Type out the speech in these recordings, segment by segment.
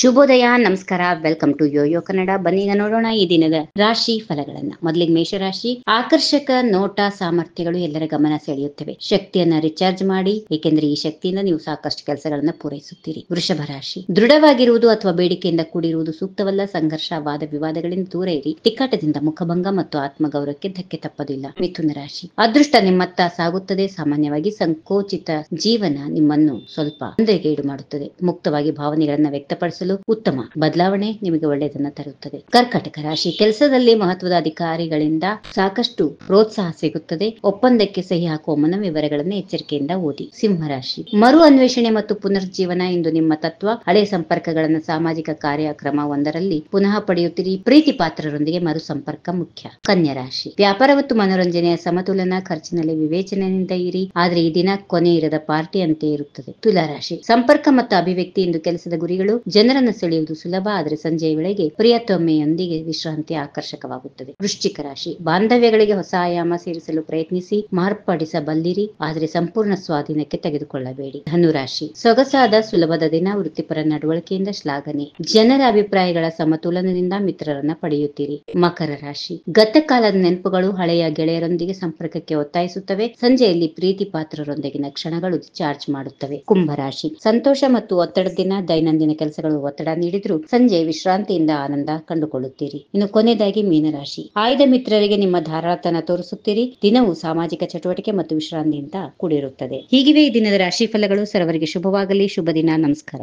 ಶುಭೋದಯ, ನಮಸ್ಕಾರ. Welcome to Yoyo Kannada. ಬನ್ನೀಗ ನೋಡೋಣ ಈ ದಿನದ ರಾಶಿ ಫಲಗಳನ್ನ. ಮೊದಲಿಗೆ ಮೇಷರಾಶಿ. ಆಕರ್ಷಕ ನೋಟ ಸಾಮರ್ಥ್ಯಗಳು ಎಲ್ಲರ ಗಮನ ಸೆಳೆಯುತ್ತವೆ. ಶಕ್ತಿಯನ್ನ ರಿಚಾರ್ಜ್ ಮಾಡಿ, ಏಕೆಂದರೆ ಈ ಶಕ್ತಿಯಿಂದ ನೀವು ಸಾಕಷ್ಟು ಕೆಲಸಗಳನ್ನ ಪೂರೈಸುತ್ತೀರಿ. ವೃಷಭ ರಾಶಿ. ದೃಢವಾಗಿರುವುದು ಅಥವಾ ಬೇಡಿಕೆಯಿಂದ ಕೂಡಿರುವುದು ಸೂಕ್ತವಲ್ಲ. ಸಂಘರ್ಷ, ವಾದ ವಿವಾದಗಳಿಂದ ದೂರ ಇರಿ. ತಿಕ್ಕಾಟದಿಂದ ಮುಖಭಂಗ ಮತ್ತು ಆತ್ಮಗೌರವಕ್ಕೆ ಧಕ್ಕೆ ತಪ್ಪದಿಲ್ಲ. ಮಿಥುನ ರಾಶಿ. ಅದೃಷ್ಟ ನಿಮ್ಮತ್ತ ಸಾಗುತ್ತದೆ. ಸಾಮಾನ್ಯವಾಗಿ ಸಂಕೋಚಿತ ಜೀವನ ನಿಮ್ಮನ್ನು ಸ್ವಲ್ಪ ತೊಂದರೆಗೀಡು ಮಾಡುತ್ತದೆ. ಮುಕ್ತವಾಗಿ ಭಾವನೆಗಳನ್ನ ವ್ಯಕ್ತಪಡಿಸಲು ಉತ್ತಮ ಬದಲಾವಣೆ ನಿಮಗೆ ಒಳ್ಳೆಯದನ್ನ ತರುತ್ತದೆ. ಕರ್ಕಾಟಕ ರಾಶಿ. ಕೆಲಸದಲ್ಲಿ ಮಹತ್ವದ ಅಧಿಕಾರಿಗಳಿಂದ ಸಾಕಷ್ಟು ಪ್ರೋತ್ಸಾಹ ಸಿಗುತ್ತದೆ. ಒಪ್ಪಂದಕ್ಕೆ ಸಹಿ ಹಾಕುವ ಮುನ್ನ ವಿವರಗಳನ್ನು ಎಚ್ಚರಿಕೆಯಿಂದ ಓದಿ. ಸಿಂಹ ರಾಶಿ. ಮರು ಅನ್ವೇಷಣೆ ಮತ್ತು ಪುನರ್ಜೀವನ ಇಂದು ನಿಮ್ಮ ತತ್ವ. ಹಳೆಯ ಸಂಪರ್ಕಗಳನ್ನು ಸಾಮಾಜಿಕ ಕಾರ್ಯಕ್ರಮ ಒಂದರಲ್ಲಿ ಪುನಃ ಪಡೆಯುತ್ತೀರಿ. ಪ್ರೀತಿ ಪಾತ್ರರೊಂದಿಗೆ ಮರು ಸಂಪರ್ಕ ಮುಖ್ಯ. ಕನ್ಯಾ ರಾಶಿ. ವ್ಯಾಪಾರ ಮತ್ತು ಮನೋರಂಜನೆಯ ಸಮತೋಲನ. ಖರ್ಚಿನಲ್ಲಿ ವಿವೇಚನೆಯಿಂದ ಇರಿ, ಆದ್ರೆ ಈ ದಿನ ಕೊನೆ ಇರದ ಪಾರ್ಟಿ ಅಂತೆ ಇರುತ್ತದೆ. ತುಲಾ ರಾಶಿ. ಸಂಪರ್ಕ ಮತ್ತು ಅಭಿವ್ಯಕ್ತಿ ಇಂದು ಕೆಲಸದ ಗುರಿಗಳು. ಜನರನ್ನು ಸೆಳೆಯುವುದು ಸುಲಭ, ಆದರೆ ಸಂಜೆಯ ವೇಳೆಗೆ ಪ್ರಿಯತಮೆಯೊಂದಿಗೆ ವಿಶ್ರಾಂತಿ ಆಕರ್ಷಕವಾಗುತ್ತದೆ. ವೃಶ್ಚಿಕ ರಾಶಿ. ಬಾಂಧವ್ಯಗಳಿಗೆ ಹೊಸ ಆಯಾಮ ಸೇರಿಸಲು ಪ್ರಯತ್ನಿಸಿ, ಮಾರ್ಪಡಿಸಬಲ್ಲಿರಿ, ಆದರೆ ಸಂಪೂರ್ಣ ಸ್ವಾಧೀನಕ್ಕೆ ತೆಗೆದುಕೊಳ್ಳಬೇಡಿ. ಧನುರಾಶಿ. ಸೊಗಸಾದ ಸುಲಭದ ದಿನ. ವೃತ್ತಿಪರ ನಡವಳಿಕೆಯಿಂದ ಶ್ಲಾಘನೆ. ಜನರ ಅಭಿಪ್ರಾಯಗಳ ಸಮತೋಲನದಿಂದ ಮಿತ್ರರನ್ನ ಪಡೆಯುತ್ತೀರಿ. ಮಕರ ರಾಶಿ. ಗತಕಾಲದ ನೆನಪುಗಳು ಹಳೆಯ ಗೆಳೆಯರೊಂದಿಗೆ ಸಂಪರ್ಕಕ್ಕೆ ಒತ್ತಾಯಿಸುತ್ತವೆ. ಸಂಜೆಯಲ್ಲಿ ಪ್ರೀತಿ ಪಾತ್ರರೊಂದಿಗಿನ ಕ್ಷಣಗಳು ಚಾರ್ಜ್ ಮಾಡುತ್ತವೆ. ಕುಂಭರಾಶಿ. ಸಂತೋಷ ಮತ್ತು ಒತ್ತಡದ ದಿನ. ದೈನಂದಿನ ಕೆಲಸಗಳು ಒತ್ತಡ ನೀಡಿದ್ರು ಸಂಜೆ ವಿಶ್ರಾಂತಿಯಿಂದ ಆನಂದ ಕಂಡುಕೊಳ್ಳುತ್ತೀರಿ. ಇನ್ನು ಕೊನೆಯದಾಗಿ ಮೀನರಾಶಿ. ಆಯ್ದ ಮಿತ್ರರಿಗೆ ನಿಮ್ಮ ಧಾರಾಳತನ ತೋರಿಸುತ್ತೀರಿ. ದಿನವೂ ಸಾಮಾಜಿಕ ಚಟುವಟಿಕೆ ಮತ್ತು ವಿಶ್ರಾಂತಿಯಿಂದ ಕೂಡಿರುತ್ತದೆ. ಹೀಗಿವೆ ಈ ದಿನದ ರಾಶಿ ಫಲಗಳು. ಸರ್ವರಿಗೆ ಶುಭವಾಗಲಿ. ಶುಭ ದಿನ. ನಮಸ್ಕಾರ.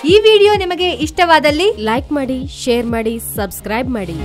ಈ ವಿಡಿಯೋ ನಿಮಗೆ ಇಷ್ಟವಾದಲ್ಲಿ ಲೈಕ್ ಮಾಡಿ, ಶೇರ್ ಮಾಡಿ, ಸಬ್ಸ್ಕ್ರೈಬ್ ಮಾಡಿ.